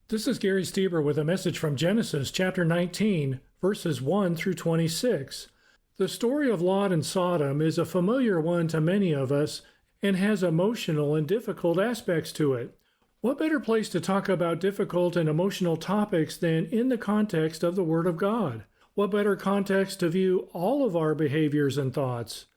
This is Gary Stieber with a message from Genesis chapter 19, verses 1 through 26. The story of Lot and Sodom is a familiar one to many of us and has emotional and difficult aspects to it. What better place to talk about difficult and emotional topics than in the context of the Word of God? What better context to view all of our behaviors and thoughts?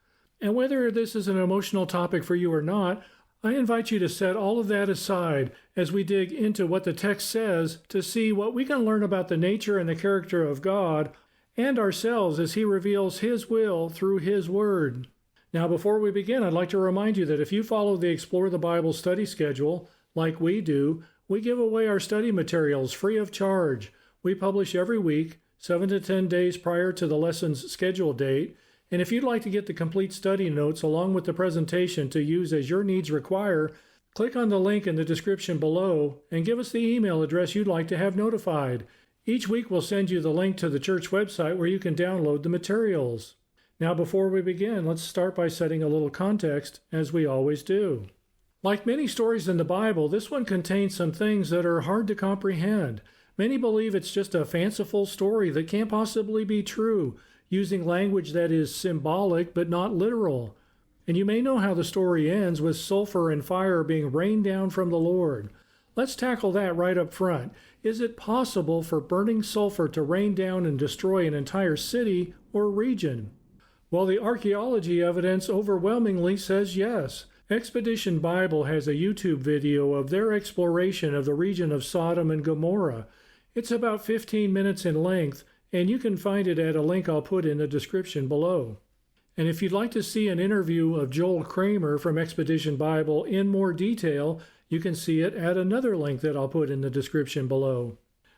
And whether this is an emotional topic for you or not, I invite you to set all of that aside as we dig into what the text says to see what we can learn about the nature and the character of God and ourselves as He reveals His will through His Word. Now, before we begin, I'd like to remind you that if you follow the Explore the Bible study schedule, like we do, we give away our study materials free of charge. We publish every week, 7 to 10 days prior to the lesson's scheduled date. And if you'd like to get the complete study notes along with the presentation to use as your needs require, click on the link in the description below and give us the email address you'd like to have notified. Each week we'll send you the link to the church website where you can download the materials. Now before we begin, let's start by setting a little context, as we always do. Like many stories in the Bible, this one contains some things that are hard to comprehend. Many believe it's just a fanciful story that can't possibly be true, using language that is symbolic but not literal. And you may know how the story ends with sulfur and fire being rained down from the Lord. Let's tackle that right up front. Is it possible for burning sulfur to rain down and destroy an entire city or region? Well, the archaeology evidence overwhelmingly says yes. Expedition Bible has a YouTube video of their exploration of the region of Sodom and Gomorrah. It's about 15 minutes in length, and you can find it at a link I'll put in the description below. And if you'd like to see an interview of Joel Kramer from Expedition Bible in more detail, you can see it at another link that I'll put in the description below.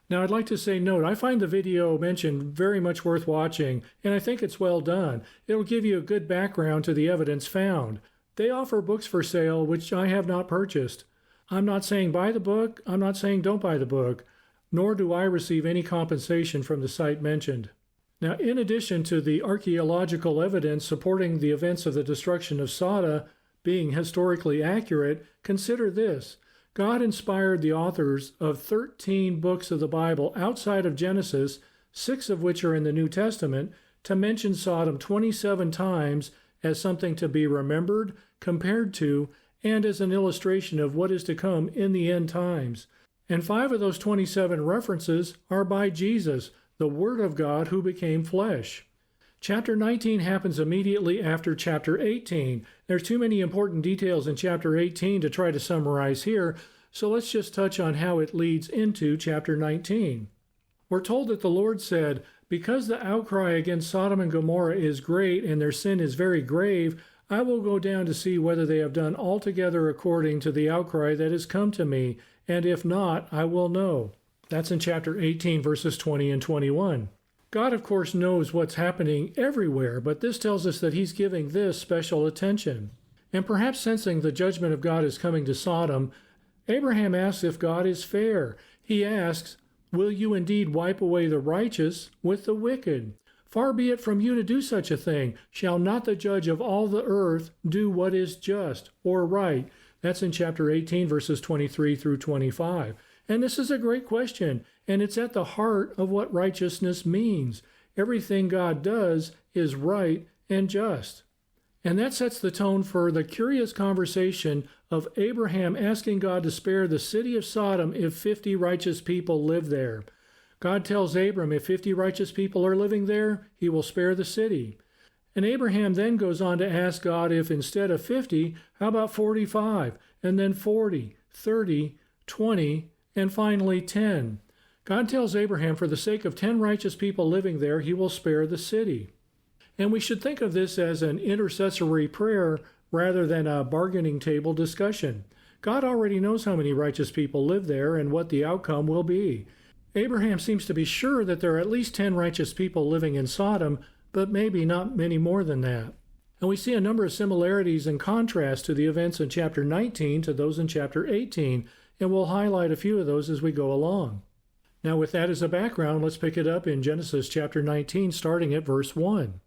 Now, I'd like to say, note, I find the video mentioned very much worth watching, and I think it's well done. It'll give you a good background to the evidence found. They offer books for sale, which I have not purchased. I'm not saying buy the book, I'm not saying don't buy the book, nor do I receive any compensation from the site mentioned. Now, in addition to the archaeological evidence supporting the events of the destruction of Sodom being historically accurate, consider this. God inspired the authors of 13 books of the Bible outside of Genesis, 6 of which are in the New Testament, to mention Sodom 27 times as something to be remembered, compared to, and as an illustration of what is to come in the end times. And 5 of those 27 references are by Jesus, the Word of God who became flesh. Chapter 19 happens immediately after chapter 18. There's too many important details in chapter 18 to try to summarize here, so let's just touch on how it leads into chapter 19. We're told that the Lord said, "Because the outcry against Sodom and Gomorrah is great and their sin is very grave, I will go down to see whether they have done altogether according to the outcry that has come to me, and if not, I will know." That's in chapter 18, verses 20 and 21. God, of course, knows what's happening everywhere, but this tells us that He's giving this special attention. And perhaps sensing the judgment of God is coming to Sodom, Abraham asks if God is fair. He asks, "Will you indeed wipe away the righteous with the wicked? Far be it from you to do such a thing. Shall not the judge of all the earth do what is just or right?" That's in chapter 18, verses 23 through 25. And this is a great question, and it's at the heart of what righteousness means. Everything God does is right and just. And that sets the tone for the curious conversation of Abraham asking God to spare the city of Sodom if 50 righteous people live there. God tells Abram if 50 righteous people are living there, He will spare the city. And Abraham then goes on to ask God if instead of 50, how about 45, and then 40, 30, 20, and finally 10. God tells Abraham for the sake of 10 righteous people living there, He will spare the city. And we should think of this as an intercessory prayer rather than a bargaining table discussion. God already knows how many righteous people live there and what the outcome will be. Abraham seems to be sure that there are at least 10 righteous people living in Sodom, but maybe not many more than that. And we see a number of similarities and contrasts to the events in chapter 19 to those in chapter 18, and we'll highlight a few of those as we go along. Now, with that as a background, let's pick it up in Genesis chapter 19, starting at verse 1.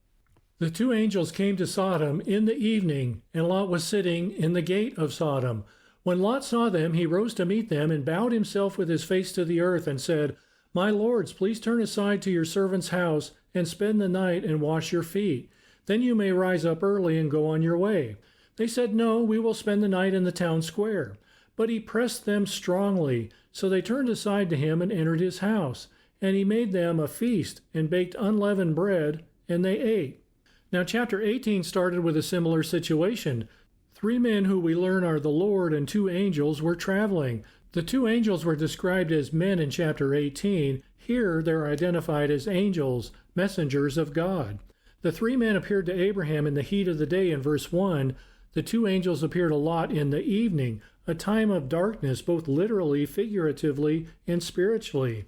The 2 angels came to Sodom in the evening, and Lot was sitting in the gate of Sodom. When Lot saw them, he rose to meet them and bowed himself with his face to the earth and said, My lords, please turn aside to your servant's house and spend the night and wash your feet. Then you may rise up early and go on your way. They said, No, we will spend the night in the town square. But he pressed them strongly, so they turned aside to him and entered his house. And he made them a feast and baked unleavened bread, and they ate. Now chapter 18 started with a similar situation. 3 men who we learn are the Lord and 2 angels were traveling. The 2 angels were described as men in chapter 18. Here they're identified as angels, messengers of God. The 3 men appeared to Abraham in the heat of the day in verse 1. The 2 angels appear to Lot in the evening, a time of darkness, both literally, figuratively, and spiritually.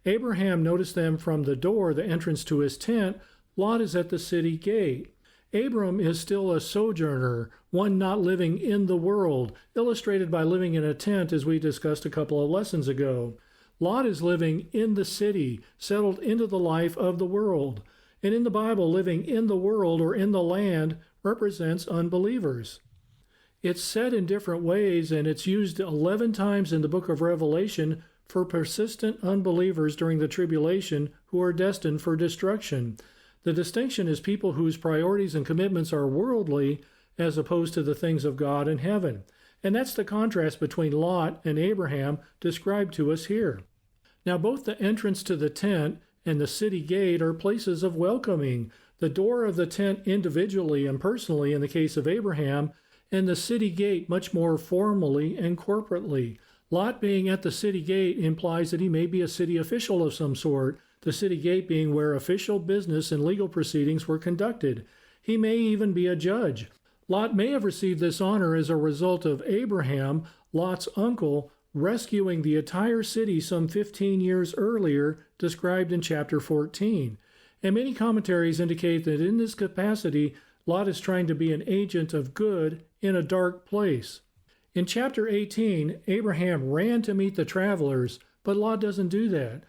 Abraham noticed them from the door, the entrance to his tent. Lot is at the city gate. Abram is still a sojourner, one not living in the world, illustrated by living in a tent as we discussed a couple of lessons ago. Lot is living in the city, settled into the life of the world. And in the Bible, living in the world or in the land represents unbelievers. It's said in different ways, and it's used 11 times in the book of Revelation for persistent unbelievers during the tribulation who are destined for destruction. The distinction is people whose priorities and commitments are worldly as opposed to the things of God in heaven. And that's the contrast between Lot and Abraham described to us here. Now, both the entrance to the tent and the city gate are places of welcoming. The door of the tent individually and personally in the case of Abraham, and the city gate much more formally and corporately. Lot being at the city gate implies that he may be a city official of some sort, the city gate being where official business and legal proceedings were conducted. He may even be a judge. Lot may have received this honor as a result of Abraham, Lot's uncle, rescuing the entire city some 15 years earlier, described in chapter 14. And many commentaries indicate that in this capacity, Lot is trying to be an agent of good in a dark place. In chapter 18, Abraham ran to meet the travelers, but Lot doesn't do that.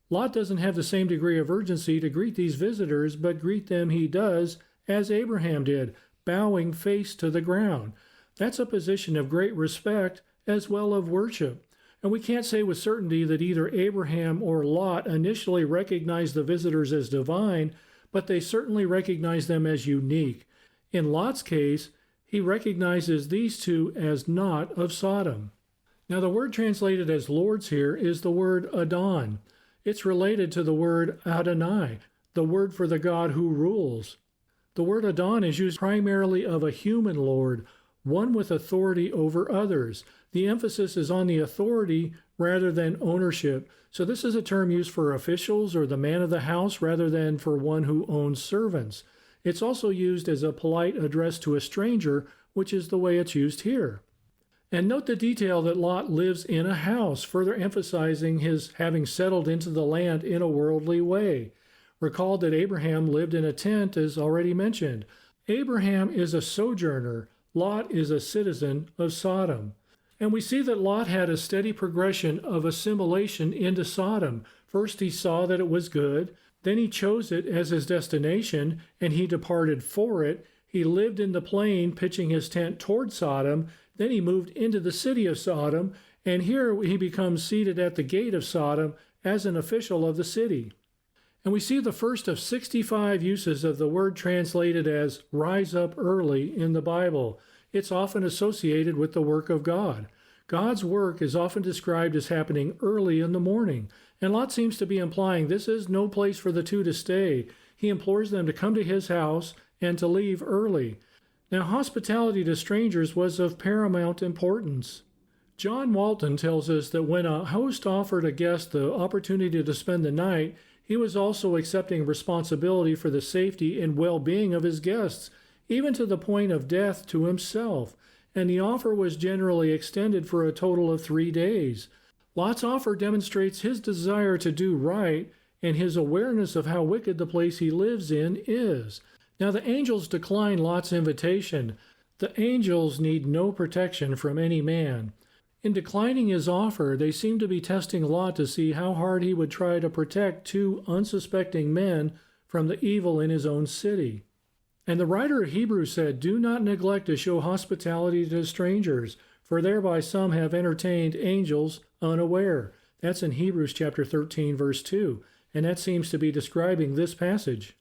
Lot doesn't have the same degree of urgency to greet these visitors, but greet them he does, as Abraham did, bowing face to the ground. That's a position of great respect as well of worship. And we can't say with certainty that either Abraham or Lot initially recognized the visitors as divine, but they certainly recognized them as unique. In Lot's case, he recognizes these 2 as not of Sodom. Now, the word translated as lords here is the word Adon. It's related to the word Adonai, the word for the God who rules. The word Adon is used primarily of a human lord, one with authority over others. The emphasis is on the authority rather than ownership. So this is a term used for officials or the man of the house rather than for one who owns servants. It's also used as a polite address to a stranger, which is the way it's used here. And note the detail that Lot lives in a house, further emphasizing his having settled into the land in a worldly way. Recall that Abraham lived in a tent, as already mentioned. Abraham is a sojourner. Lot is a citizen of Sodom. And we see that Lot had a steady progression of assimilation into Sodom. First he saw that it was good, then he chose it as his destination, and he departed for it. He lived in the plain, pitching his tent toward Sodom. Then he moved into the city of Sodom, and here he becomes seated at the gate of Sodom as an official of the city. And we see the first of 65 uses of the word translated as rise up early in the Bible. It's often associated with the work of God. God's work is often described as happening early in the morning, and Lot seems to be implying this is no place for the 2 to stay. He implores them to come to his house and to leave early. Now, hospitality to strangers was of paramount importance. John Walton tells us that when a host offered a guest the opportunity to spend the night, he was also accepting responsibility for the safety and well-being of his guests, even to the point of death to himself, and the offer was generally extended for a total of 3 days. Lot's offer demonstrates his desire to do right and his awareness of how wicked the place he lives in is. Now the angels decline Lot's invitation. The angels need no protection from any man. In declining his offer, they seem to be testing Lot to see how hard he would try to protect 2 unsuspecting men from the evil in his own city. And the writer of Hebrews said, "Do not neglect to show hospitality to strangers, for thereby some have entertained angels unaware. That's in Hebrews chapter 13, verse 2, and that seems to be describing this passage.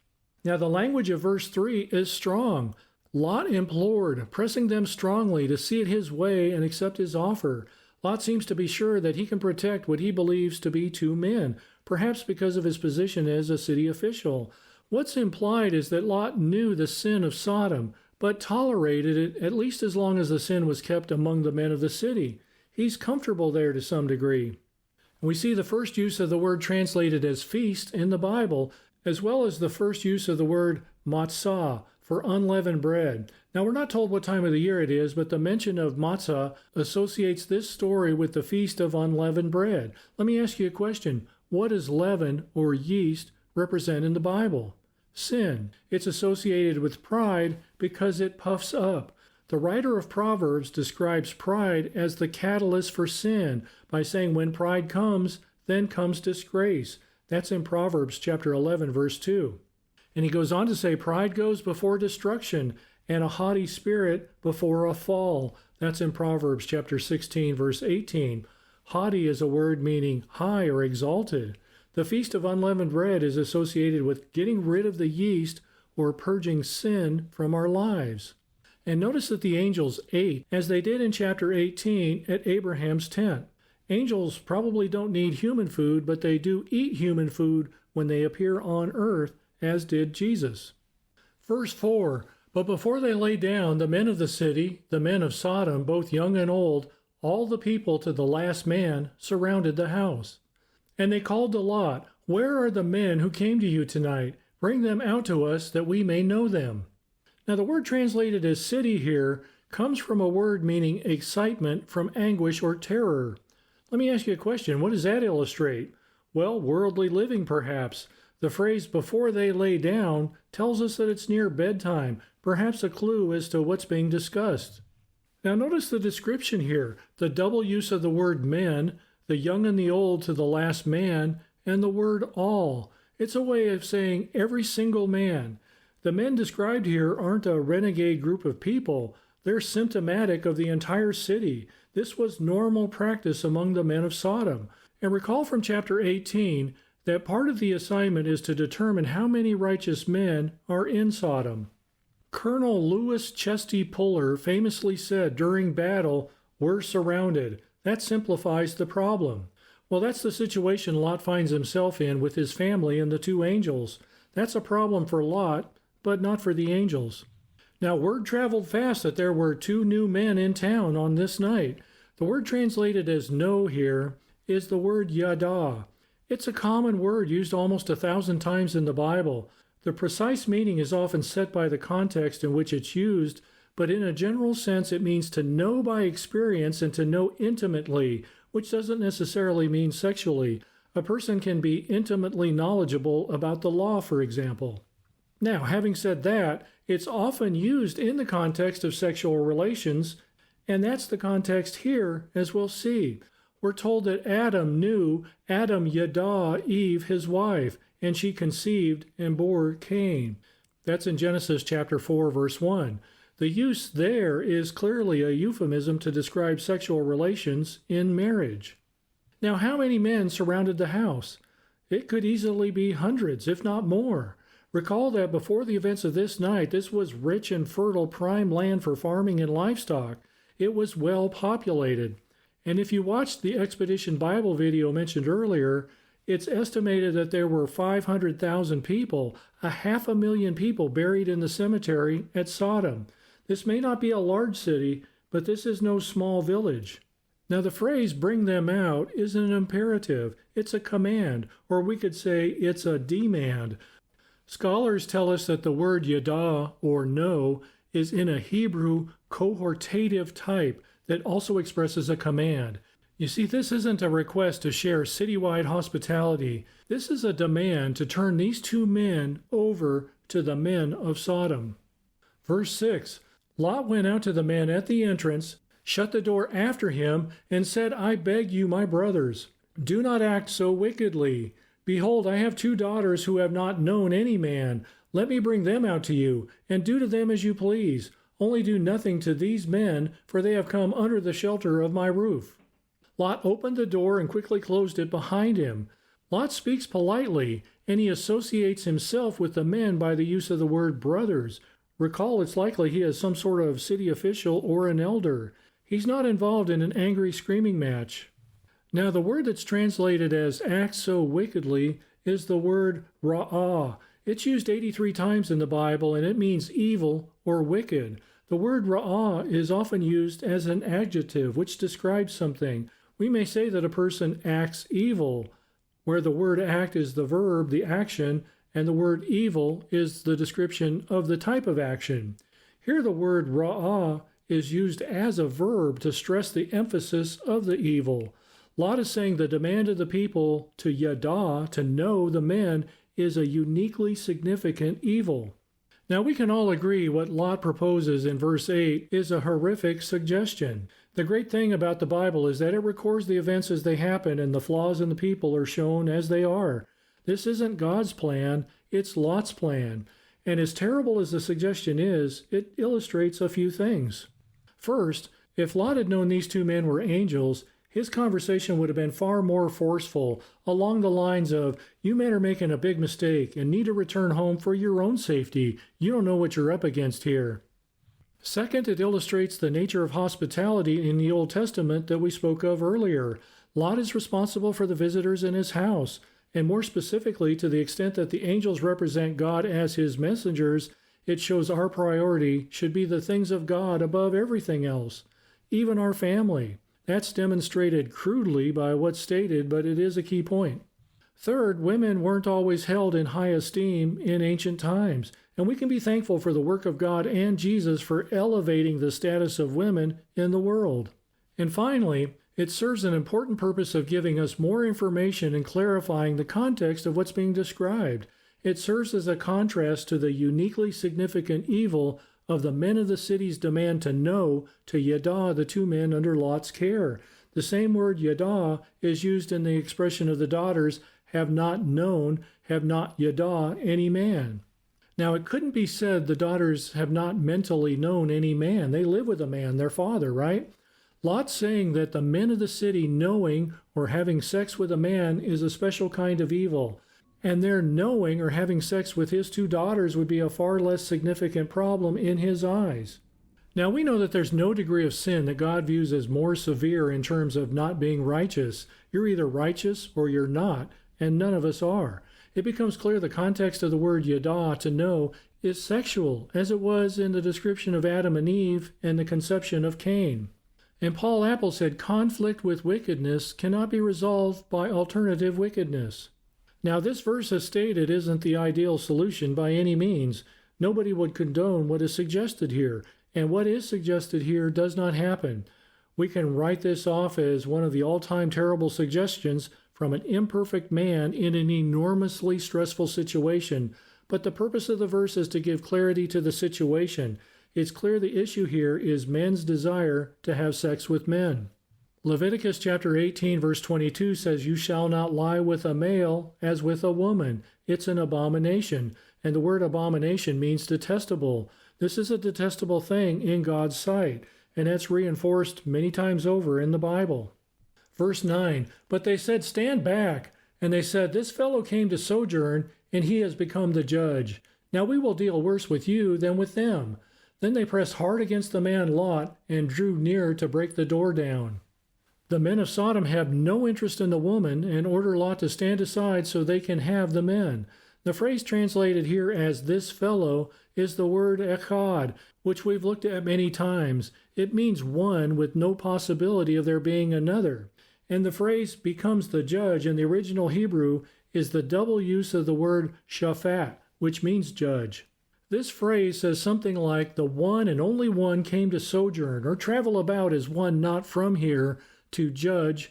Now the language of verse 3 is strong. Lot implored, pressing them strongly to see it his way and accept his offer. Lot seems to be sure that he can protect what he believes to be two men, perhaps because of his position as a city official. What's implied is that Lot knew the sin of Sodom, but tolerated it at least as long as the sin was kept among the men of the city. He's comfortable there to some degree. We see the first use of the word translated as feast in the Bible, as well as the first use of the word matzah for unleavened bread. Now, we're not told what time of the year it is, but the mention of matzah associates this story with the feast of unleavened bread. Let me ask you a question. What does leaven or yeast represent in the Bible? Sin. It's associated with pride because it puffs up. The writer of Proverbs describes pride as the catalyst for sin by saying when pride comes, then comes disgrace. That's in Proverbs chapter 11, verse 2. And he goes on to say pride goes before destruction and a haughty spirit before a fall. That's in Proverbs chapter 16, verse 18. Haughty is a word meaning high or exalted. The Feast of Unleavened Bread is associated with getting rid of the yeast or purging sin from our lives. And notice that the angels ate, as they did in chapter 18 at Abraham's tent. Angels probably don't need human food, but they do eat human food when they appear on earth, as did Jesus. Verse 4, but before they lay down, the men of the city, the men of Sodom, both young and old, all the people to the last man, surrounded the house. And they called to Lot, where are the men who came to you tonight? Bring them out to us that we may know them. Now the word translated as city here comes from a word meaning excitement from anguish or terror. Let me ask you a question. What does that illustrate? Well, worldly living perhaps. The phrase before they lay down tells us that it's near bedtime, perhaps a clue as to what's being discussed. Now notice the description here, the double use of the word men, the young and the old to the last man, and the word all. It's a way of saying every single man. The men described here aren't a renegade group of people. They're symptomatic of the entire city. This was normal practice among the men of Sodom. And recall from chapter 18 that part of the assignment is to determine how many righteous men are in Sodom. Colonel Lewis Chesty Puller famously said during battle, "We're surrounded." That simplifies the problem. Well, that's the situation Lot finds himself in with his family and the two angels. That's a problem for Lot, but not for the angels. Now, word traveled fast that there were two new men in town on this night. The word translated as know here is the word yada. It's a common word used almost 1,000 times in the Bible. The precise meaning is often set by the context in which it's used, but in a general sense it means to know by experience and to know intimately, which doesn't necessarily mean sexually. A person can be intimately knowledgeable about the law, for example. Now, having said that, it's often used in the context of sexual relations, and that's the context here, as we'll see. We're told that Adam knew Adam yada Eve, his wife, and she conceived and bore Cain. That's in Genesis chapter 4, verse 1. The use there is clearly a euphemism to describe sexual relations in marriage. Now, how many men surrounded the house? It could easily be hundreds, if not more. Recall that before the events of this night, this was rich and fertile prime land for farming and livestock. It was well populated. And if you watched the Expedition Bible video mentioned earlier, it's estimated that there were 500,000 people, 500,000 people buried in the cemetery at Sodom. This may not be a large city, but this is no small village. Now the phrase bring them out is an imperative. It's a command, or we could say it's a demand. Scholars tell us that the word yada, or know, is in a Hebrew cohortative type that also expresses a command. You see, this isn't a request to share citywide hospitality. This is a demand to turn these two men over to the men of Sodom. Verse 6, Lot went out to the men at the entrance, shut the door after him, and said, I beg you, my brothers, do not act so wickedly. Behold, I have two daughters who have not known any man. Let me bring them out to you, and do to them as you please. Only do nothing to these men, for they have come under the shelter of my roof." Lot opened the door and quickly closed it behind him. Lot speaks politely, and he associates himself with the men by the use of the word brothers. Recall, it's likely he is some sort of city official or an elder. He's not involved in an angry screaming match. Now, the word that's translated as act so wickedly is the word ra'ah. It's used 83 times in the Bible, and it means evil or wicked. The word ra'ah is often used as an adjective, which describes something. We may say that a person acts evil, where the word act is the verb, the action, and the word evil is the description of the type of action. Here the word ra'ah is used as a verb to stress the emphasis of the evil. Lot is saying the demand of the people to yada, to know the men, is a uniquely significant evil. Now we can all agree what Lot proposes in verse 8 is a horrific suggestion. The great thing about the Bible is that it records the events as they happen, and the flaws in the people are shown as they are. This isn't God's plan, it's Lot's plan. And as terrible as the suggestion is, it illustrates a few things. First, if Lot had known these two men were angels, his conversation would have been far more forceful, along the lines of, "You men are making a big mistake and need to return home for your own safety. You don't know what you're up against here." Second, it illustrates the nature of hospitality in the Old Testament that we spoke of earlier. Lot is responsible for the visitors in his house, and more specifically, to the extent that the angels represent God as his messengers, it shows our priority should be the things of God above everything else, even our family. That's demonstrated crudely by what's stated, but it is a key point. Third, women weren't always held in high esteem in ancient times, and we can be thankful for the work of God and Jesus for elevating the status of women in the world. And finally, it serves an important purpose of giving us more information and clarifying the context of what's being described. It serves as a contrast to the uniquely significant evil of the men of the city's demand to know, to yada the two men under Lot's care. The same word yada is used in the expression of the daughters have not known, have not yada any man. Now, it couldn't be said the daughters have not mentally known any man. They live with a man, their father, right? Lot's saying that the men of the city knowing or having sex with a man is a special kind of evil, and their knowing or having sex with his two daughters would be a far less significant problem in his eyes. Now, we know that there's no degree of sin that God views as more severe in terms of not being righteous. You're either righteous or you're not, and none of us are. It becomes clear the context of the word yada, to know, is sexual, as it was in the description of Adam and Eve and the conception of Cain. And Paul Apple said conflict with wickedness cannot be resolved by alternative wickedness. Now, this verse as stated isn't the ideal solution by any means. Nobody would condone what is suggested here, and what is suggested here does not happen. We can write this off as one of the all-time terrible suggestions from an imperfect man in an enormously stressful situation, but the purpose of the verse is to give clarity to the situation. It's clear the issue here is men's desire to have sex with men. Leviticus chapter 18 verse 22 says, "You shall not lie with a male as with a woman. It's an abomination." And the word abomination means detestable. This is a detestable thing in God's sight, and that's reinforced many times over in the Bible. Verse 9, "But they said, 'Stand back.' And they said, 'This fellow came to sojourn, and he has become the judge. Now we will deal worse with you than with them.' Then they pressed hard against the man Lot and drew near to break the door down." The men of Sodom have no interest in the woman and order Lot to stand aside so they can have the men. The phrase translated here as "this fellow" is the word echad, which we've looked at many times. It means one with no possibility of there being another. And the phrase "becomes the judge" in the original Hebrew is the double use of the word shaphat, which means judge. This phrase says something like the one and only one came to sojourn or travel about as one not from here to judge.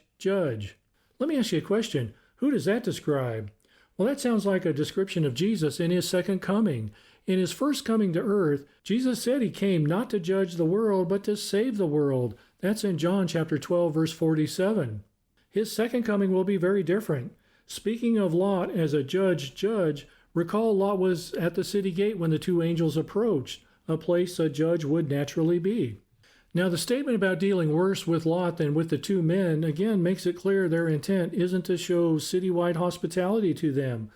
Let me ask you a question. Who does that describe? Well, that sounds like a description of Jesus in his second coming. In his first coming to earth, Jesus said he came not to judge the world, but to save the world. That's in John chapter 12, verse 47. His second coming will be very different. Speaking of Lot as a judge, recall Lot was at the city gate when the two angels approached. a place a judge would naturally be. Now, the statement about dealing worse with Lot than with the two men again makes it clear their intent isn't to show citywide hospitality to them.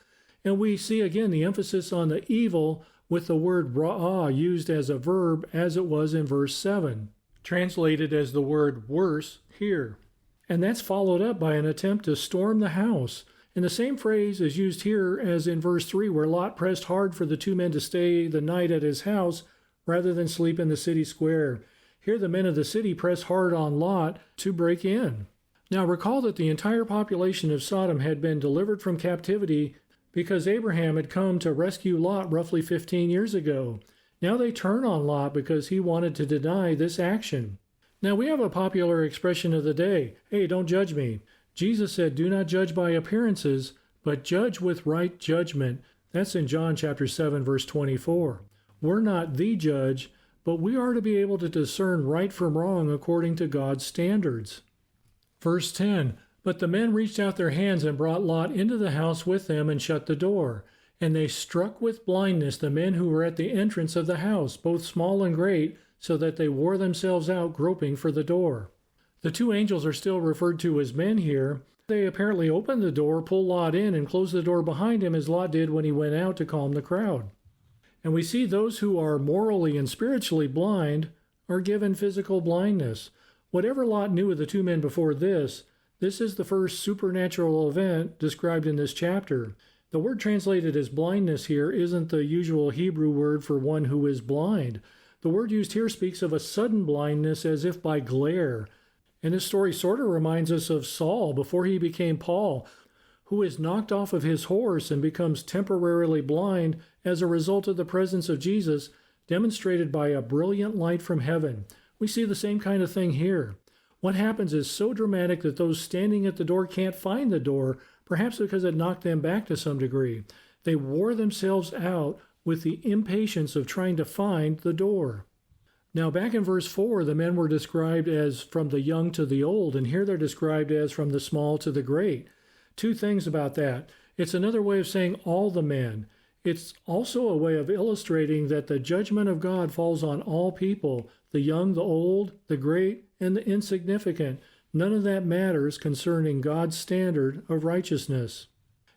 And we see again the emphasis on the evil with the word ra'ah used as a verb as it was in verse 7, translated as the word worse here. And that's followed up by an attempt to storm the house. And the same phrase is used here as in verse 3, where Lot pressed hard for the two men to stay the night at his house rather than sleep in the city square. Here the men of the city press hard on Lot to break in. Now recall that the entire population of Sodom had been delivered from captivity because Abraham had come to rescue Lot roughly 15 years ago. Now they turn on Lot because he wanted to deny this action. Now we have a popular expression of the day, hey, don't judge me. Jesus said, do not judge by appearances, but judge with right judgment. That's in John chapter 7, verse 24. We're not the judge, but we are to be able to discern right from wrong according to God's standards. Verse 10, but the men reached out their hands and brought Lot into the house with them and shut the door. And they struck with blindness the men who were at the entrance of the house, both small and great, so that they wore themselves out groping for the door. The two angels are still referred to as men here. They apparently opened the door, pulled Lot in, and closed the door behind him as Lot did when he went out to calm the crowd. And we see those who are morally and spiritually blind are given physical blindness. Whatever Lot knew of the two men before this is the first supernatural event described in this chapter. The word translated as blindness here isn't the usual Hebrew word for one who is blind. The word used here speaks of a sudden blindness as if by glare. And this story sort of reminds us of Saul before he became Paul, who is knocked off of his horse and becomes temporarily blind as a result of the presence of Jesus, demonstrated by a brilliant light from heaven. We see the same kind of thing here. What happens is so dramatic that those standing at the door can't find the door, perhaps because it knocked them back to some degree. They wore themselves out with the impatience of trying to find the door. Now, back in verse 4, the men were described as from the young to the old, and here they're described as from the small to the great. Two things about that. It's another way of saying all the men. It's also a way of illustrating that the judgment of God falls on all people, the young, the old, the great, and the insignificant. None of that matters concerning God's standard of righteousness.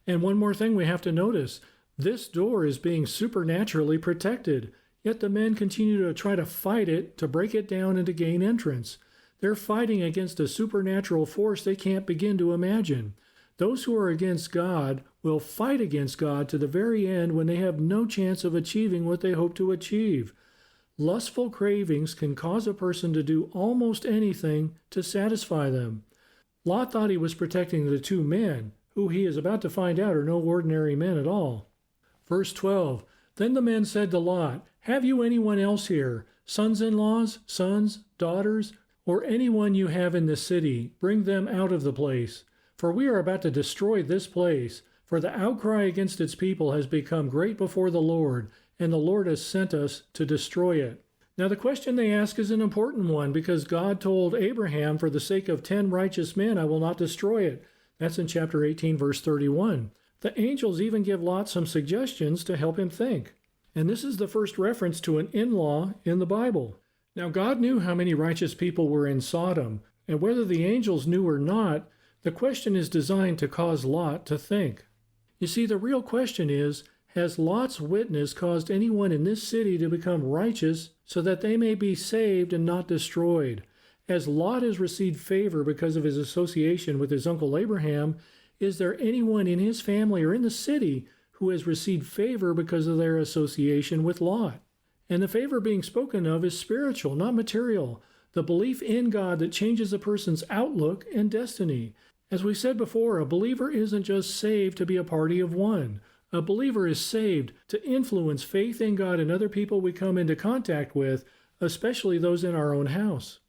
And one more thing we have to notice. This door is being supernaturally protected, yet the men continue to try to fight it, to break it down and to gain entrance. They're fighting against a supernatural force they can't begin to imagine. Those who are against God will fight against God to the very end when they have no chance of achieving what they hope to achieve. Lustful cravings can cause a person to do almost anything to satisfy them. Lot thought he was protecting the two men, who he is about to find out are no ordinary men at all. Verse 12, then the men said to Lot, have you anyone else here, sons-in-laws, sons, daughters, or anyone you have in the city? Bring them out of the place. For we are about to destroy this place, for the outcry against its people has become great before the Lord, and the Lord has sent us to destroy it. Now the question they ask is an important one, because God told Abraham, for the sake of 10 righteous men, I will not destroy it. That's in chapter 18, verse 31. The angels even give Lot some suggestions to help him think. And this is the first reference to an in-law in the Bible. Now God knew how many righteous people were in Sodom, and whether the angels knew or not, the question is designed to cause Lot to think. You see, the real question is, has Lot's witness caused anyone in this city to become righteous so that they may be saved and not destroyed? As Lot has received favor because of his association with his uncle Abraham, is there anyone in his family or in the city who has received favor because of their association with Lot? And the favor being spoken of is spiritual, not material. The belief in God that changes a person's outlook and destiny. As we said before, a believer isn't just saved to be a party of one. A believer is saved to influence faith in God and other people we come into contact with, especially those in our own house.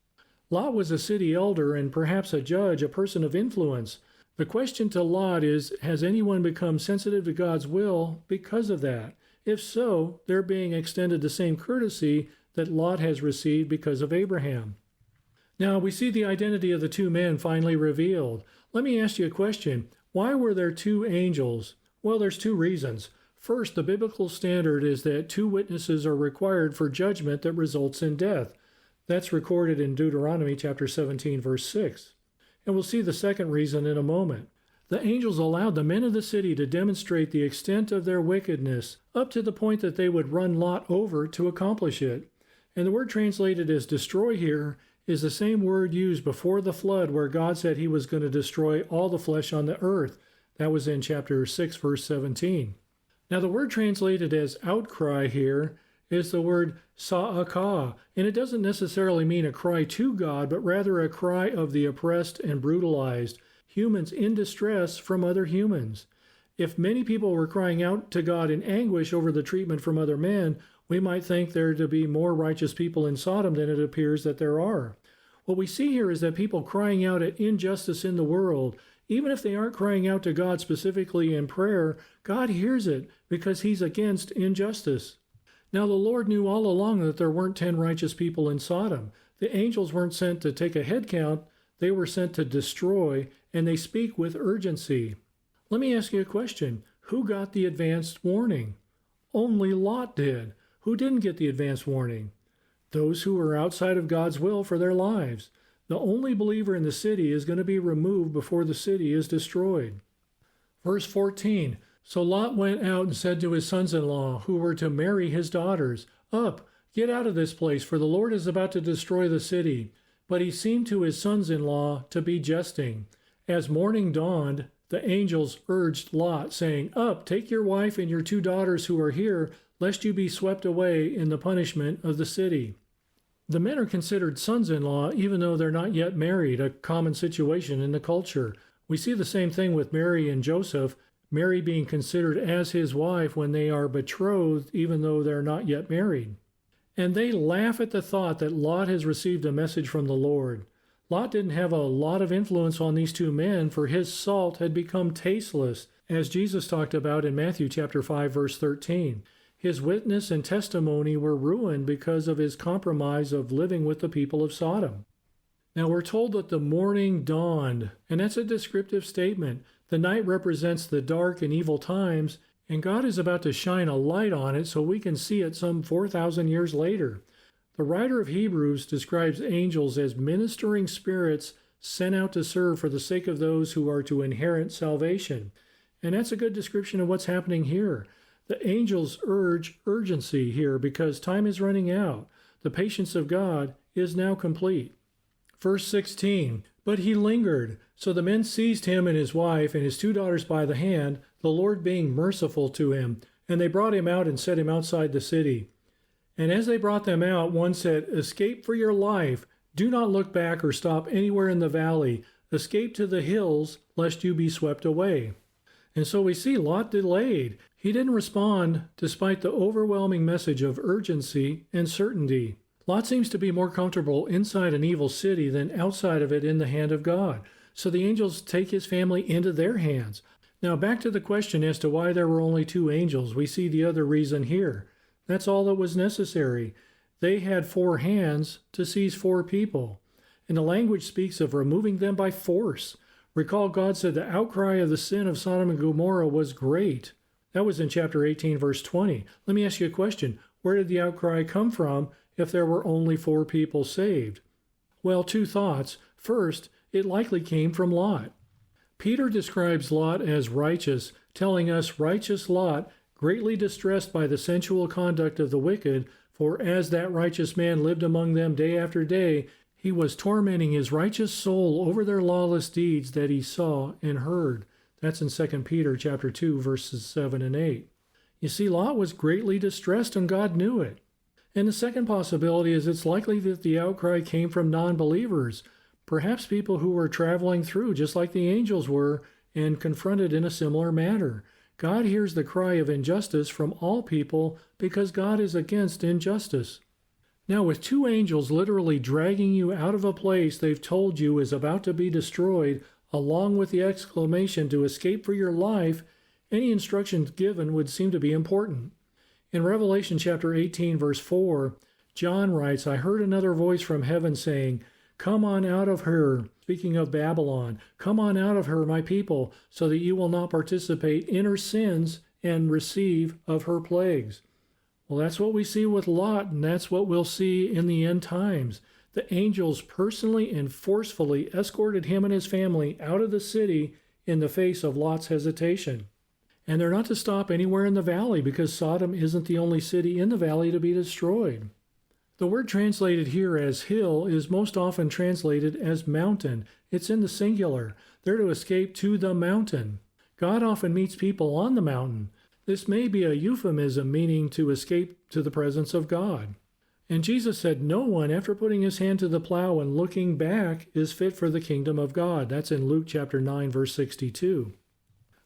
Lot was a city elder and perhaps a judge, a person of influence. The question to Lot is, has anyone become sensitive to God's will because of that? If so, they're being extended the same courtesy that Lot has received because of Abraham. Now, we see the identity of the two men finally revealed. Let me ask you a question. Why were there two angels? Well, there's two reasons. First, the biblical standard is that 2 witnesses are required for judgment that results in death. That's recorded in Deuteronomy chapter 17, verse 6. And we'll see the second reason in a moment. The angels allowed the men of the city to demonstrate the extent of their wickedness up to the point that they would run Lot over to accomplish it. And the word translated as destroy here is the same word used before the flood where God said he was going to destroy all the flesh on the earth. That was in chapter 6, verse 17. Now the word translated as outcry here is the word sa'akah, and it doesn't necessarily mean a cry to God, but rather a cry of the oppressed and brutalized, humans in distress from other humans. If many people were crying out to God in anguish over the treatment from other men, we might think there to be more righteous people in Sodom than it appears that there are. What we see here is that people crying out at injustice in the world, even if they aren't crying out to God specifically in prayer, God hears it because he's against injustice. Now the Lord knew all along that there weren't 10 righteous people in Sodom. The angels weren't sent to take a head count, they were sent to destroy, and they speak with urgency. Let me ask you a question. Who got the advanced warning? Only Lot did. Who didn't get the advanced warning? Those who were outside of God's will for their lives. The only believer in the city is going to be removed before the city is destroyed. Verse 14, so Lot went out and said to his sons-in-law, who were to marry his daughters, Up, get out of this place, for the Lord is about to destroy the city. But he seemed to his sons-in-law to be jesting. As morning dawned, the angels urged Lot, saying, Up, take your wife and your 2 daughters who are here, lest you be swept away in the punishment of the city. The men are considered sons-in-law even though they're not yet married, a common situation in the culture. We see the same thing with Mary and Joseph, Mary being considered as his wife when they are betrothed even though they're not yet married. And they laugh at the thought that Lot has received a message from the Lord. Lot didn't have a lot of influence on these 2 men, for his salt had become tasteless, as Jesus talked about in Matthew chapter 5, verse 13. His witness and testimony were ruined because of his compromise of living with the people of Sodom. Now we're told that the morning dawned, and that's a descriptive statement. The night represents the dark and evil times, and God is about to shine a light on it so we can see it some 4,000 years later. The writer of Hebrews describes angels as ministering spirits sent out to serve for the sake of those who are to inherit salvation. And that's a good description of what's happening here. The angels urge urgency here because time is running out. The patience of God is now complete. Verse 16, but he lingered. So the men seized him and his wife and his 2 daughters by the hand, the Lord being merciful to him. And they brought him out and set him outside the city. And as they brought them out, one said, Escape for your life. Do not look back or stop anywhere in the valley. Escape to the hills, lest you be swept away. And so we see Lot delayed. He didn't respond despite the overwhelming message of urgency and certainty. Lot seems to be more comfortable inside an evil city than outside of it in the hand of God. So the angels take his family into their hands. Now back to the question as to why there were only 2 angels. We see the other reason here. That's all that was necessary. They had 4 hands to seize 4 people. And the language speaks of removing them by force. Recall God said the outcry of the sin of Sodom and Gomorrah was great. That was in chapter 18, verse 20. Let me ask you a question. Where did the outcry come from if there were only 4 people saved? Well, 2 thoughts. First, it likely came from Lot. Peter describes Lot as righteous, telling us righteous Lot, greatly distressed by the sensual conduct of the wicked, for as that righteous man lived among them day after day, he was tormenting his righteous soul over their lawless deeds that he saw and heard. That's in 2 Peter chapter 2, verses 7 and 8. You see, Lot was greatly distressed and God knew it. And the second possibility is it's likely that the outcry came from non-believers, perhaps people who were traveling through just like the angels were and confronted in a similar manner. God hears the cry of injustice from all people because God is against injustice. Now, with 2 angels literally dragging you out of a place they've told you is about to be destroyed, along with the exclamation to escape for your life, any instructions given would seem to be important. In Revelation chapter 18, verse 4, John writes, I heard another voice from heaven saying, Come on out of her, speaking of Babylon, come on out of her, my people, so that you will not participate in her sins and receive of her plagues. Well, that's what we see with Lot, and that's what we'll see in the end times. The angels personally and forcefully escorted him and his family out of the city in the face of Lot's hesitation. And they're not to stop anywhere in the valley because Sodom isn't the only city in the valley to be destroyed. The word translated here as hill is most often translated as mountain. It's in the singular. They're to escape to the mountain. God often meets people on the mountain. This may be a euphemism meaning to escape to the presence of God. And Jesus said, no one, after putting his hand to the plow and looking back, is fit for the kingdom of God. That's in Luke chapter 9, verse 62.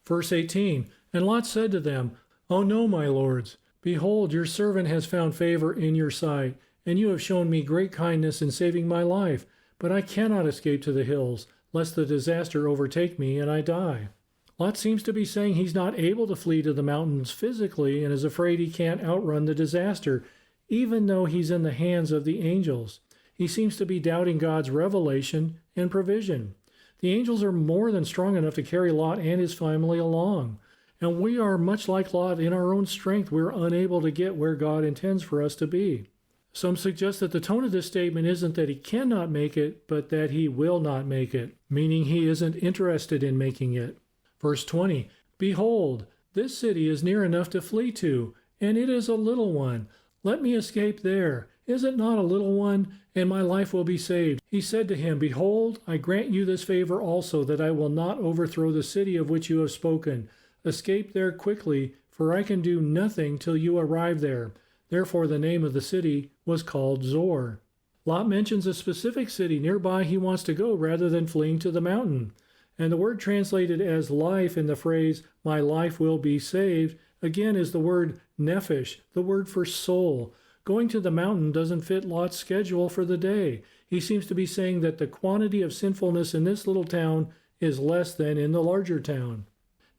Verse 18, and Lot said to them, O no, my lords, behold, your servant has found favor in your sight, and you have shown me great kindness in saving my life. But I cannot escape to the hills, lest the disaster overtake me and I die. Lot seems to be saying he's not able to flee to the mountains physically and is afraid he can't outrun the disaster, even though he's in the hands of the angels. He seems to be doubting God's revelation and provision. The angels are more than strong enough to carry Lot and his family along. And we are much like Lot in our own strength. We're unable to get where God intends for us to be. Some suggest that the tone of this statement isn't that he cannot make it, but that he will not make it, meaning he isn't interested in making it. Verse 20, behold, this city is near enough to flee to, and it is a little one. Let me escape there. Is it not a little one? And my life will be saved. He said to him, behold, I grant you this favor also, that I will not overthrow the city of which you have spoken. Escape there quickly, for I can do nothing till you arrive there. Therefore the name of the city was called Zoar. Lot mentions a specific city nearby he wants to go rather than fleeing to the mountain. And the word translated as life in the phrase, my life will be saved, again is the word nephesh, the word for soul. Going to the mountain doesn't fit Lot's schedule for the day. He seems to be saying that the quantity of sinfulness in this little town is less than in the larger town.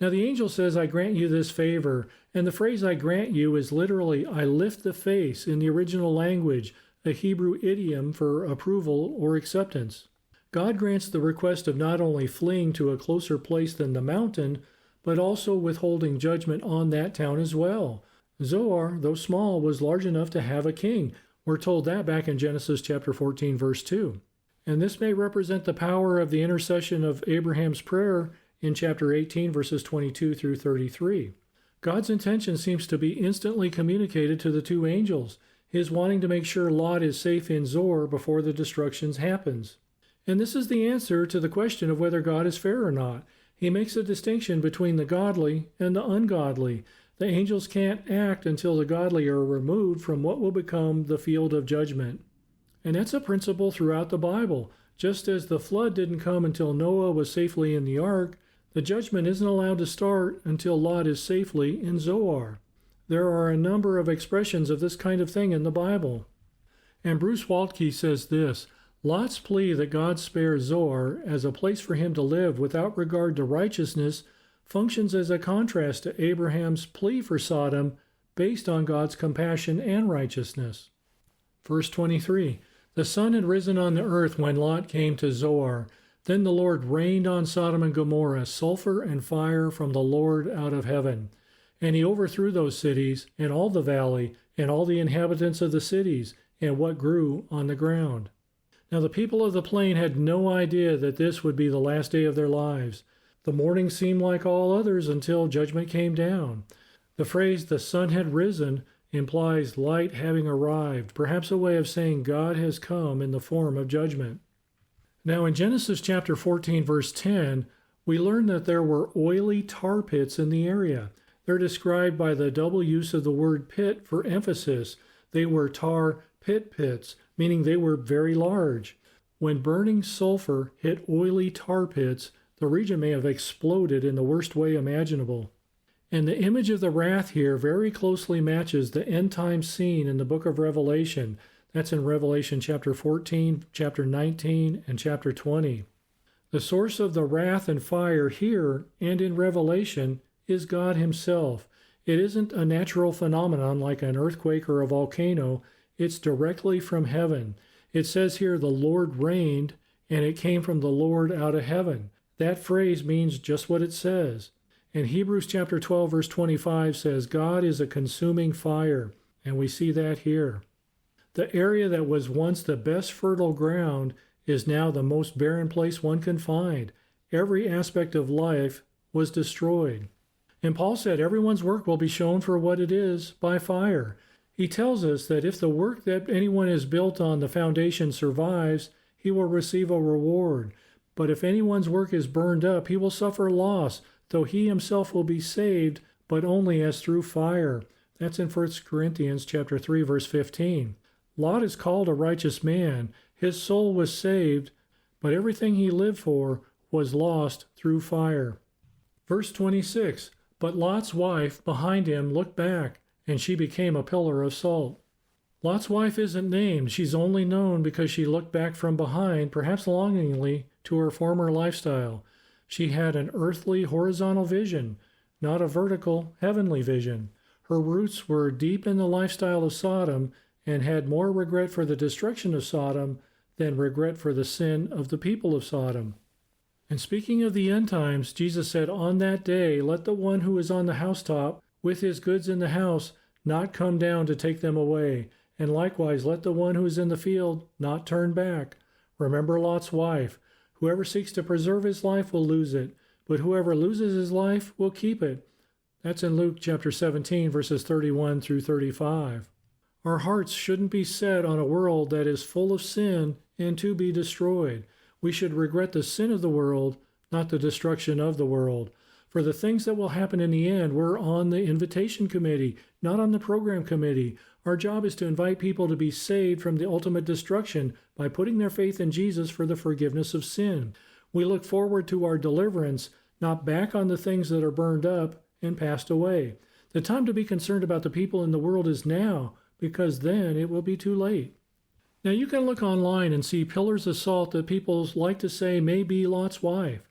Now the angel says, I grant you this favor, and the phrase I grant you is literally, I lift the face in the original language, a Hebrew idiom for approval or acceptance. God grants the request of not only fleeing to a closer place than the mountain, but also withholding judgment on that town as well. Zoar, though small, was large enough to have a king. We're told that back in Genesis chapter 14, verse 2. And this may represent the power of the intercession of Abraham's prayer in chapter 18, verses 22 through 33. God's intention seems to be instantly communicated to the two angels, his wanting to make sure Lot is safe in Zoar before the destruction happens. And this is the answer to the question of whether God is fair or not. He makes a distinction between the godly and the ungodly. The angels can't act until the godly are removed from what will become the field of judgment. And that's a principle throughout the Bible. Just as the flood didn't come until Noah was safely in the ark, the judgment isn't allowed to start until Lot is safely in Zoar. There are a number of expressions of this kind of thing in the Bible. And Bruce Waltke says this, Lot's plea that God spare Zoar as a place for him to live without regard to righteousness functions as a contrast to Abraham's plea for Sodom based on God's compassion and righteousness. Verse 23, the sun had risen on the earth when Lot came to Zoar. Then the Lord rained on Sodom and Gomorrah sulfur and fire from the Lord out of heaven. And he overthrew those cities, and all the valley, and all the inhabitants of the cities, and what grew on the ground. Now the people of the plain had no idea that this would be the last day of their lives. The morning seemed like all others until judgment came down. The phrase, the sun had risen, implies light having arrived, perhaps a way of saying God has come in the form of judgment. Now in Genesis chapter 14, verse 10, we learn that there were oily tar pits in the area. They're described by the double use of the word pit for emphasis. They were tar pits, meaning they were very large. When burning sulfur hit oily tar pits, the region may have exploded in the worst way imaginable. And the image of the wrath here very closely matches the end-time scene in the book of Revelation. That's in Revelation chapter 14, chapter 19, and chapter 20. The source of the wrath and fire here and in Revelation is God himself. It isn't a natural phenomenon like an earthquake or a volcano. It's directly from heaven. It says here the Lord rained, and it came from the Lord out of heaven. That phrase means just what it says. And Hebrews chapter 12, verse 25 says, God is a consuming fire, and we see that here. The area that was once the best fertile ground is now the most barren place one can find. Every aspect of life was destroyed. And Paul said everyone's work will be shown for what it is by fire. He tells us that if the work that anyone has built on the foundation survives, he will receive a reward. But if anyone's work is burned up, he will suffer loss, though he himself will be saved, but only as through fire. That's in 1 Corinthians chapter 3, verse 15. Lot is called a righteous man. His soul was saved, but everything he lived for was lost through fire. Verse 26, but Lot's wife behind him looked back, and she became a pillar of salt. Lot's wife isn't named. She's only known because she looked back from behind, perhaps longingly, to her former lifestyle. She had an earthly, horizontal vision, not a vertical, heavenly vision. Her roots were deep in the lifestyle of Sodom and had more regret for the destruction of Sodom than regret for the sin of the people of Sodom. And speaking of the end times, Jesus said, on that day, let the one who is on the housetop with his goods in the house not come down to take them away. And likewise, let the one who is in the field not turn back. Remember Lot's wife. Whoever seeks to preserve his life will lose it, but whoever loses his life will keep it. That's in Luke chapter 17, verses 31 through 35. Our hearts shouldn't be set on a world that is full of sin and to be destroyed. We should regret the sin of the world, not the destruction of the world. For the things that will happen in the end, we're on the invitation committee, not on the program committee. Our job is to invite people to be saved from the ultimate destruction by putting their faith in Jesus for the forgiveness of sin. We look forward to our deliverance, not back on the things that are burned up and passed away. The time to be concerned about the people in the world is now, because then it will be too late. Now you can look online and see pillars of salt that people like to say may be Lot's wife.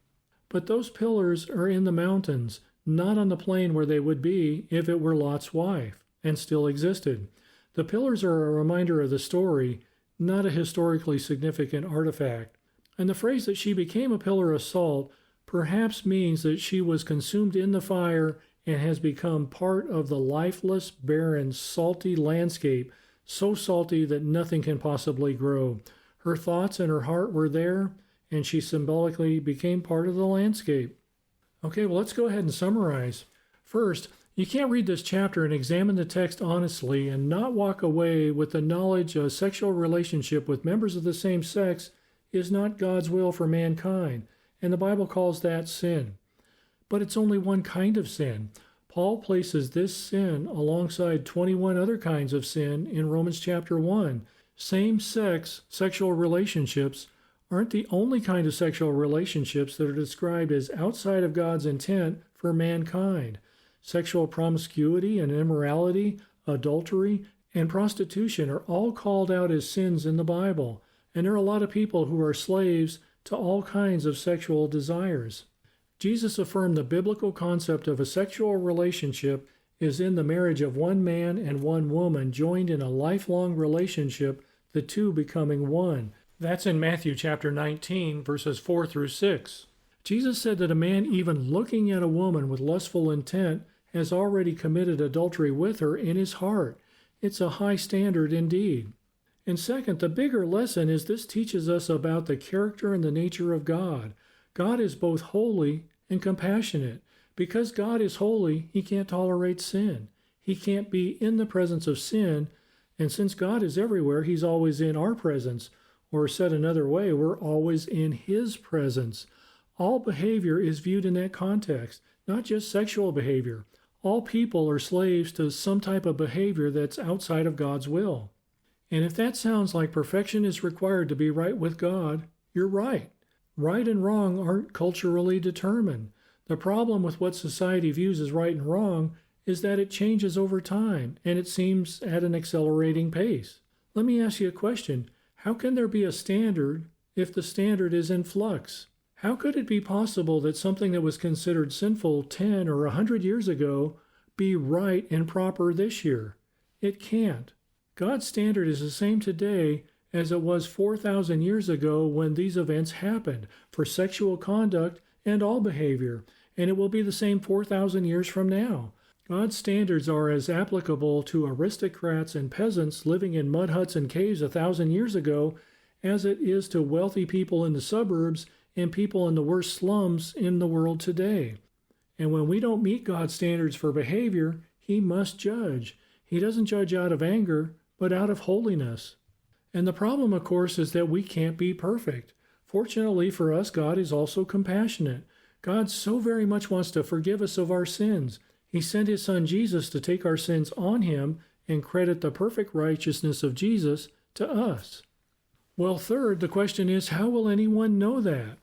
But those pillars are in the mountains, not on the plain where they would be if it were Lot's wife and still existed. The pillars are a reminder of the story, not a historically significant artifact. And the phrase that she became a pillar of salt perhaps means that she was consumed in the fire and has become part of the lifeless, barren, salty landscape, so salty that nothing can possibly grow. Her thoughts and her heart were there, and she symbolically became part of the landscape. Okay, well, let's go ahead and summarize. First, you can't read this chapter and examine the text honestly and not walk away with the knowledge a sexual relationship with members of the same sex is not God's will for mankind, and the Bible calls that sin. But it's only one kind of sin. Paul places this sin alongside 21 other kinds of sin in Romans chapter 1. Same-sex sexual relationships aren't the only kind of sexual relationships that are described as outside of God's intent for mankind. Sexual promiscuity and immorality, adultery, and prostitution are all called out as sins in the Bible, and there are a lot of people who are slaves to all kinds of sexual desires. Jesus affirmed the biblical concept of a sexual relationship is in the marriage of one man and one woman joined in a lifelong relationship, the two becoming one. That's in Matthew chapter 19, verses 4 through 6. Jesus said that a man even looking at a woman with lustful intent has already committed adultery with her in his heart. It's a high standard indeed. And second, the bigger lesson is this teaches us about the character and the nature of God. God is both holy and compassionate. Because God is holy, he can't tolerate sin. He can't be in the presence of sin, and since God is everywhere, he's always in our presence. Or said another way, we're always in his presence. All behavior is viewed in that context, not just sexual behavior. All people are slaves to some type of behavior that's outside of God's will. And if that sounds like perfection is required to be right with God, you're right. Right and wrong aren't culturally determined. The problem with what society views as right and wrong is that it changes over time, and it seems at an accelerating pace. Let me ask you a question. How can there be a standard if the standard is in flux? How could it be possible that something that was considered sinful 10 or 100 years ago be right and proper this year? It can't. God's standard is the same today as it was 4,000 years ago when these events happened for sexual conduct and all behavior. and it will be the same 4,000 years from now. God's standards are as applicable to aristocrats and peasants living in mud huts and caves 1,000 years ago as it is to wealthy people in the suburbs and people in the worst slums in the world today. And when we don't meet God's standards for behavior, He must judge. He doesn't judge out of anger, but out of holiness. And the problem, of course, is that we can't be perfect. Fortunately for us, God is also compassionate. God so very much wants to forgive us of our sins. He sent His Son Jesus to take our sins on Him and credit the perfect righteousness of Jesus to us. Well, third, the question is, how will anyone know that?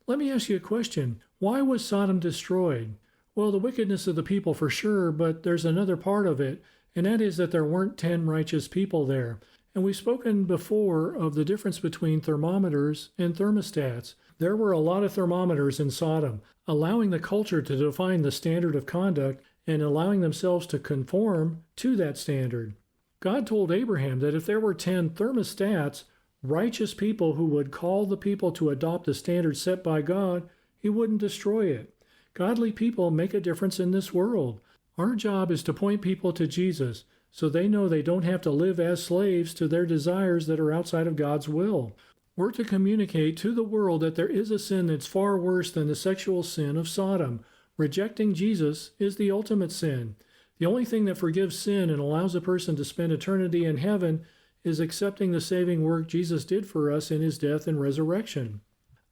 Let me ask you a question. Why was Sodom destroyed? Well, the wickedness of the people for sure, but there's another part of it, and that is that there weren't 10 righteous people there. And we've spoken before of the difference between thermometers and thermostats. There were a lot of thermometers in Sodom, allowing the culture to define the standard of conduct and allowing themselves to conform to that standard. God told Abraham that if there were 10 thermostats, righteous people who would call the people to adopt the standard set by God, He wouldn't destroy it. Godly people make a difference in this world. Our job is to point people to Jesus, so they know they don't have to live as slaves to their desires that are outside of God's will. We're to communicate to the world that there is a sin that's far worse than the sexual sin of Sodom. Rejecting Jesus is the ultimate sin. The only thing that forgives sin and allows a person to spend eternity in heaven is accepting the saving work Jesus did for us in His death and resurrection.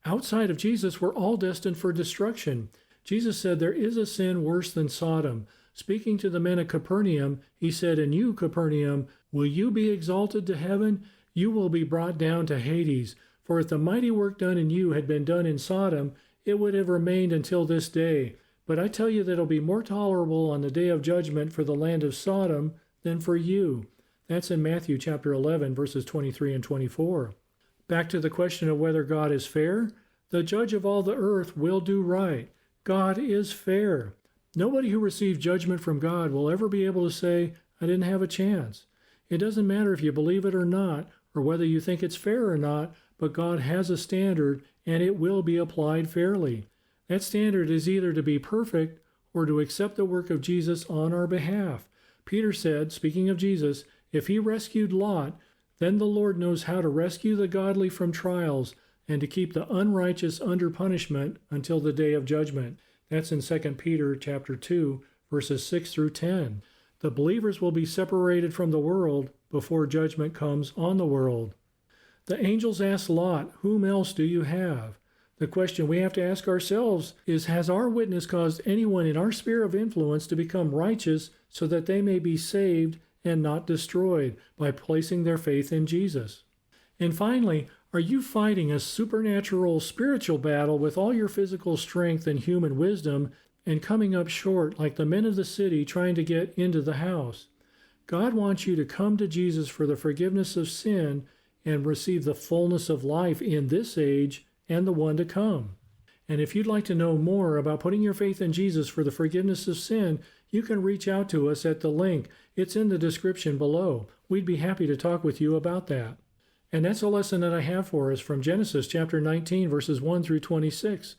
Outside of Jesus, we're all destined for destruction. Jesus said there is a sin worse than Sodom. Speaking to the men at Capernaum, He said, "And you, Capernaum, will you be exalted to heaven? You will be brought down to Hades. For if the mighty work done in you had been done in Sodom, it would have remained until this day. But I tell you that it'll be more tolerable on the day of judgment for the land of Sodom than for you." That's in Matthew chapter 11, verses 23 and 24. Back to the question of whether God is fair. The judge of all the earth will do right. God is fair. Nobody who receives judgment from God will ever be able to say, "I didn't have a chance." It doesn't matter if you believe it or not, or whether you think it's fair or not, but God has a standard, and it will be applied fairly. That standard is either to be perfect or to accept the work of Jesus on our behalf. Peter said, speaking of Jesus, if He rescued Lot, then the Lord knows how to rescue the godly from trials and to keep the unrighteous under punishment until the day of judgment. That's in 2 Peter chapter 2, verses 6 through 10. The believers will be separated from the world before judgment comes on the world. The angels asked Lot, "Whom else do you have?" The question we have to ask ourselves is, has our witness caused anyone in our sphere of influence to become righteous so that they may be saved and not destroyed by placing their faith in Jesus? And finally, are you fighting a supernatural spiritual battle with all your physical strength and human wisdom and coming up short like the men of the city trying to get into the house? God wants you to come to Jesus for the forgiveness of sin and receive the fullness of life in this age and the one to come. And if you'd like to know more about putting your faith in Jesus for the forgiveness of sin, you can reach out to us at the link. It's in the description below. We'd be happy to talk with you about that. And that's a lesson that I have for us from Genesis chapter 19, verses 1 through 26.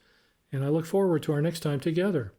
And I look forward to our next time together.